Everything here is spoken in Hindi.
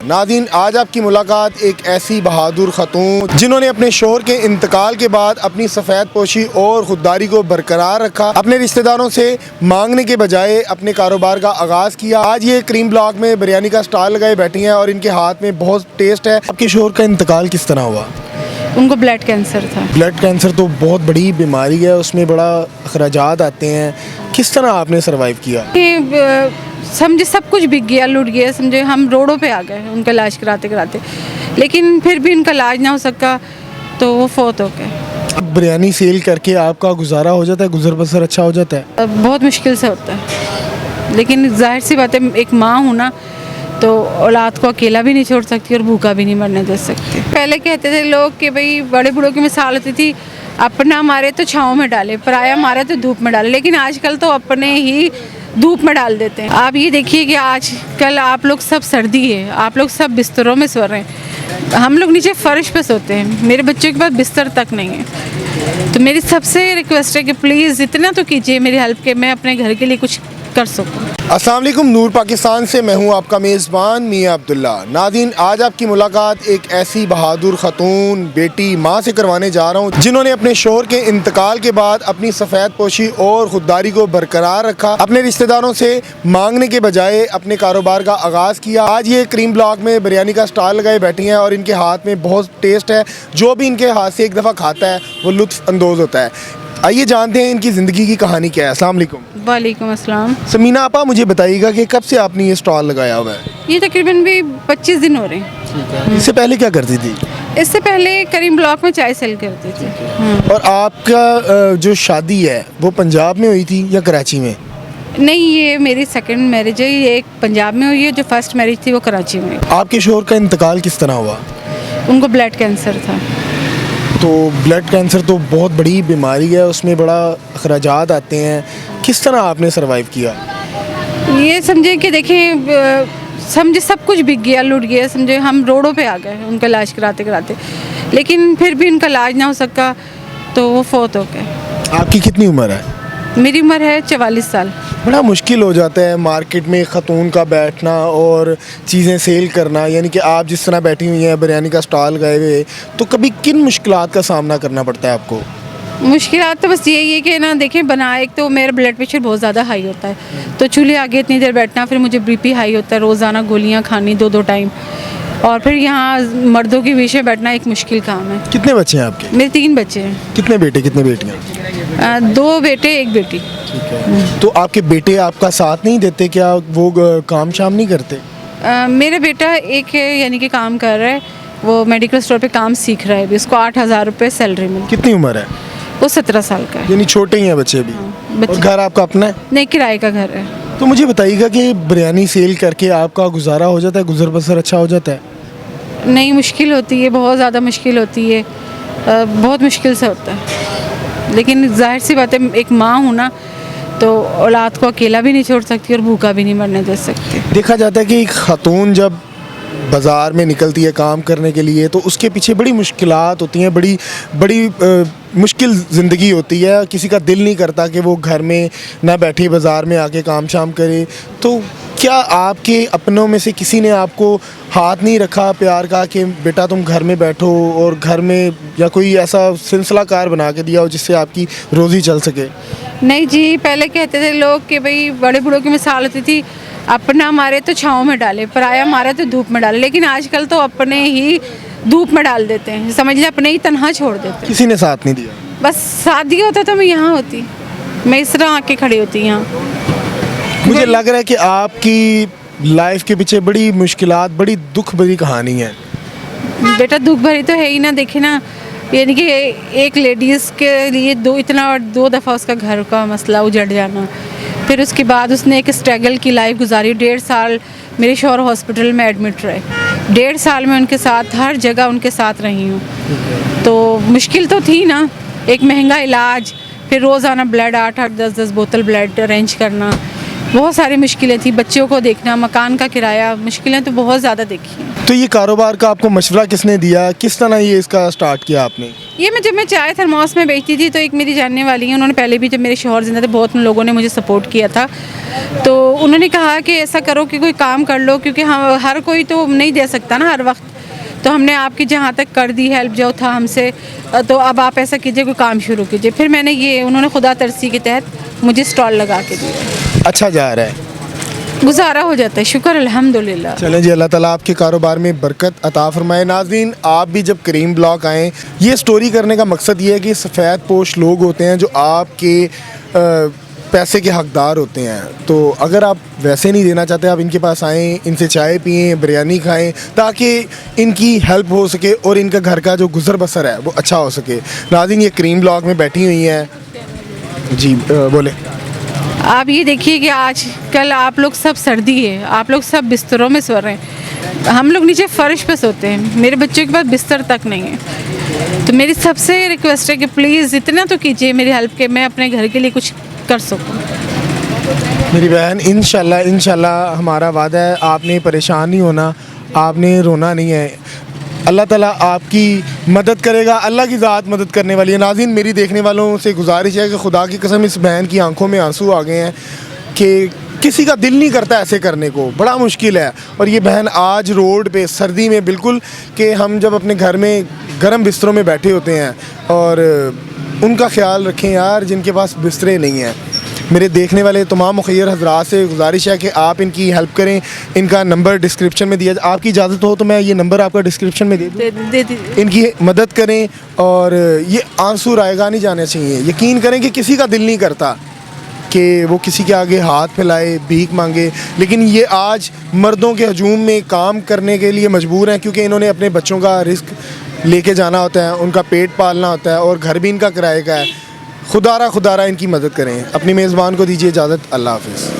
नाज़रीन, आज आपकी मुलाकात एक ऐसी बहादुर खतून जिन्होंने अपने शोहर के इंतकाल के बाद अपनी सफ़ेद पोशी और खुददारी को बरकरार रखा, अपने रिश्तेदारों से मांगने के बजाय अपने कारोबार का आगाज़ किया। आज ये करीम ब्लॉक में बिरयानी का स्टॉल लगाए बैठी हैं और इनके हाथ में बहुत टेस्ट है। आपके शोहर का इंतकाल किस तरह हुआ? उनको ब्लड कैंसर था। ब्लड कैंसर तो बहुत बड़ी बीमारी है, उसमें बड़ा अखराजात आते हैं। किस तरह आपने सर्वाइव किया? समझे सब कुछ बिक गया, लूट गया, समझे हम रोडों पे आ गए उनका इलाज कराते कराते, लेकिन फिर भी उनका इलाज ना हो सका तो वो फौत हो गए। बिरयानी सेल करके आपका गुजारा हो जाता है, गुजर बसर अच्छा हो जाता है? बहुत मुश्किल से होता है, लेकिन जाहिर सी बात है, एक माँ हूँ ना, तो औलाद को अकेला भी नहीं छोड़ सकती और भूखा भी नहीं मरने दे सकती। पहले कहते थे लोग कि भाई बड़े बूढ़ों की मिसाल होती थी, अपना मारे तो छाँव में डाले, पराया मारे तो धूप में डाले, लेकिन आजकल तो अपने ही धूप में डाल देते हैं। आप ये देखिए कि आजकल आप लोग सब सर्दी है, आप लोग सब बिस्तरों में सो रहे हैं, हम लोग नीचे फर्श पे सोते हैं, मेरे बच्चों के पास बिस्तर तक नहीं है। तो मेरी सबसे रिक्वेस्ट है कि प्लीज़ इतना तो कीजिए मेरी हेल्प के मैं अपने घर के लिए कुछ कर सकूं। अस्सलाम वालेकुम, नूर पाकिस्तान से मैं हूं आपका मेज़बान मियां अब्दुल्ला। नाज़रीन, आज आपकी मुलाकात एक ऐसी बहादुर खतून बेटी माँ से करवाने जा रहा हूं जिन्होंने अपने शोहर के इंतकाल के बाद अपनी सफ़ेद पोशी और खुददारी को बरकरार रखा, अपने रिश्तेदारों से मांगने के बजाय अपने कारोबार का आगाज़ किया। आज ये करीम ब्लॉक में बिरयानी का स्टॉल लगाए बैठी हैं और इनके हाथ में बहुत टेस्ट है। जो भी इनके हाथ से एक दफ़ा खाता है वो लुत्फ़ अंदोज़ होता है। आइए जानते हैं इनकी ज़िंदगी की कहानी क्या है। अस्सलाम वालेकुम। वालेकुम अस्सलाम। समीना आपा, मुझे बताइएगा कि कब से आपने ये स्टॉल लगाया हुआ है? ये तकरीबन भी 25 दिन हो रहे हैं। इससे पहले क्या करती थी? इससे पहले करीम ब्लॉक में चाय सेल करती थी। और आपका जो शादी है वो पंजाब में हुई थी या कराची में? नहीं, ये मेरी सेकंड मैरिज है, ये एक पंजाब में हुई है, जो फर्स्ट मैरिज थी वो कराची में। आपके शोहर का इंतकाल किस तरह हुआ? उनको ब्लड कैंसर था। तो ब्लड कैंसर तो बहुत बड़ी बीमारी है, उसमें बड़ा अखराजात आते हैं। किस तरह आपने सर्वाइव किया? ये समझे कि देखें, समझे सब कुछ बिक गया, लूट गया, समझे हम रोडों पे आ गए उनका इलाज कराते कराते, लेकिन फिर भी उनका इलाज ना हो सका तो वो फौत हो गए। आपकी कितनी उम्र है? मेरी उम्र है 44 साल। बड़ा मुश्किल हो जाता है मार्केट में खतून का बैठना और चीज़ें सेल करना, यानी कि आप जिस तरह बैठी हुई हैं बिरयानी का स्टॉल गए हुए, तो कभी किन मुश्किलात का सामना करना पड़ता है आपको? मुश्किलात तो बस यही है कि ना देखें, बना एक तो मेरा ब्लड प्रेशर बहुत ज़्यादा हाई होता है, तो चूल्हे आगे इतनी देर बैठना, फिर मुझे बीपी हाई होता है, रोज़ाना गोलियां खानी 2-2 टाइम, और फिर यहाँ मर्दों के बीच में बैठना एक मुश्किल काम है। कितने बच्चे हैं आपके? मेरे 3 बच्चे हैं। कितने बेटे कितने बेटियाँ? 2 बेटे 1 बेटी। तो आपके बेटे आपका साथ नहीं देते क्या? वो काम शाम नहीं करते? मेरा बेटा एक है, यानी कि काम कर रहा है, वो मेडिकल स्टोर पे काम सीख रहा है अभी, उसको 8,000 रुपये सैलरी मिलती है। कितनी उम्र है? वो 17 साल का है। यानी छोटे ही हैं बच्चे भी? बच्चे। और घर आपका अपना है? नहीं, किराए का घर है। तो मुझे बताइएगा कि बिरयानी सेल करके आपका गुजारा हो जाता है, गुजर बसर अच्छा हो जाता है? नहीं, मुश्किल होती है, बहुत ज़्यादा मुश्किल होती है, बहुत मुश्किल से होता है, लेकिन जाहिर सी बात है, एक माँ हूँ ना, तो औलाद को अकेला भी नहीं छोड़ सकती और भूखा भी नहीं मरने दे सकती। देखा जाता है कि एक खातून जब बाज़ार में निकलती है काम करने के लिए तो उसके पीछे बड़ी मुश्किलात होती हैं, बड़ी बड़ी मुश्किल ज़िंदगी होती है। किसी का दिल नहीं करता कि वो घर में ना बैठे बाज़ार में आके काम शाम करे। तो क्या आपके अपनों में से किसी ने आपको हाथ नहीं रखा प्यार का कि बेटा तुम घर में बैठो, और घर में या कोई ऐसा सिलसिला कार बना के दिया हो जिससे आपकी रोज़ी चल सके? नहीं जी, पहले कहते थे लोग कि भाई बड़े बूढ़ों की मिसाल होती थी, अपना मारे तो छाँव में डाले, पराया मारे तो धूप में डाले, लेकिन आजकल तो अपने ही धूप में डाल देते हैं, समझ ले अपने ही तन्हा छोड़ देते हैं। किसी ने साथ नहीं दिया? बस साथ दिया होता तो मैं यहाँ होती, मैं इस तरह आके खड़ी होती यहाँ। मुझे लग रहा है कि आपकी लाइफ के पीछे बड़ी मुश्किलात, बड़ी दुख भरी कहानी है। बेटा दुख भरी तो है ही ना, देखे ना, यानी कि एक लेडीज़ के लिए दो दफ़ा उसका घर का मसला उजड़ जाना, फिर उसके बाद उसने एक स्ट्रगल की लाइफ गुजारी। 1.5 साल मेरे शौहर हॉस्पिटल में एडमिट रहे, 1.5 साल में उनके साथ हर जगह उनके साथ रही हूँ, तो मुश्किल तो थी ना, एक महंगा इलाज, फिर रोज़ाना ब्लड 8-8, 10-10 बोतल ब्लड अरेंज करना, बहुत सारी मुश्किलें थी, बच्चों को देखना, मकान का किराया, मुश्किलें तो बहुत ज़्यादा देखी हैं। तो ये कारोबार का आपको मशवरा किसने दिया, किस तरह ये इसका स्टार्ट किया आपने? ये जब मैं चाय थर्मोस में बेचती थी तो एक मेरी जानने वाली है, उन्होंने पहले भी जब मेरे शौहर जिंदा थे बहुत लोगों ने मुझे सपोर्ट किया था, तो उन्होंने कहा कि ऐसा करो कि कोई काम कर लो, क्योंकि हम हर कोई तो नहीं दे सकता ना हर वक्त। तो हमने आपकी जहाँ तक कर दी हेल्प जो था हमसे, तो अब आप ऐसा कीजिए, कोई काम शुरू कीजिए। फिर मैंने ये, उन्होंने खुदा तरसी के तहत मुझे स्टॉल लगा के दिया। अच्छा जा रहा है, गुजारा हो जाता है, शुक्र अल्हम्दुलिल्लाह। चलें जी, अल्लाह ताला आपके कारोबार में बरकत अता फरमाए। नाज़रीन, आप भी जब करीम ब्लॉक आएँ, ये स्टोरी करने का मकसद ये है कि सफ़ेद पोश लोग होते हैं जो आपके पैसे के हकदार होते हैं, तो अगर आप वैसे नहीं देना चाहते, आप इनके पास आएँ, इनसे चाय पिएँ, बिरयानी खाएँ, ताकि इनकी हेल्प हो सके और इनका घर का जो गुजर बसर है वो अच्छा हो सके। नाज़रीन, ये करीम ब्लॉक में बैठी हुई हैं जी, बोले। आप ये देखिए कि आज कल आप लोग सब सर्दी है, आप लोग सब बिस्तरों में सो रहे हैं, हम लोग नीचे फर्श पे सोते हैं, मेरे बच्चों के पास बिस्तर तक नहीं है। तो मेरी सबसे रिक्वेस्ट है कि प्लीज़ इतना तो कीजिए मेरी हेल्प के मैं अपने घर के लिए कुछ कर सकूं। मेरी बहन, इंशाल्लाह हमारा वादा है, आपने परेशान नहीं होना, आपने रोना नहीं है, अल्लाह ताला आपकी मदद करेगा, अल्लाह की ज़ात मदद करने वाली है। नाज़रीन, मेरी देखने वालों से गुजारिश है कि खुदा की कसम इस बहन की आंखों में आंसू आ गए हैं कि किसी का दिल नहीं करता ऐसे करने को, बड़ा मुश्किल है। और ये बहन आज रोड पे सर्दी में, बिल्कुल कि हम जब अपने घर में गर्म बिस्तरों में बैठे होते हैं, और उनका ख्याल रखें यार जिनके पास बिस्तरे नहीं हैं। मेरे देखने वाले तमाम मुखय्यर हजरात से गुजारिश है कि आप इनकी हेल्प करें। इनका नंबर डिस्क्रिप्शन में दिया, आपकी इजाज़त हो तो मैं ये नंबर आपका डिस्क्रिप्शन में दे दूँ, इनकी मदद करें। और ये आंसू रायगा नहीं जाने चाहिए। यकीन करें कि किसी का दिल नहीं करता कि वो किसी के आगे हाथ फैलाए, भीख मांगे, लेकिन ये आज मर्दों के हजूम में काम करने के लिए मजबूर हैं, क्योंकि इन्होंने अपने बच्चों का रिस्क लेके जाना होता है, उनका पेट पालना होता है, और घर भी इनका किराए का है। खुदारा इनकी मदद करें। अपनी मेज़बान को दीजिए इजाज़त। अल्लाह हाफ़िज़।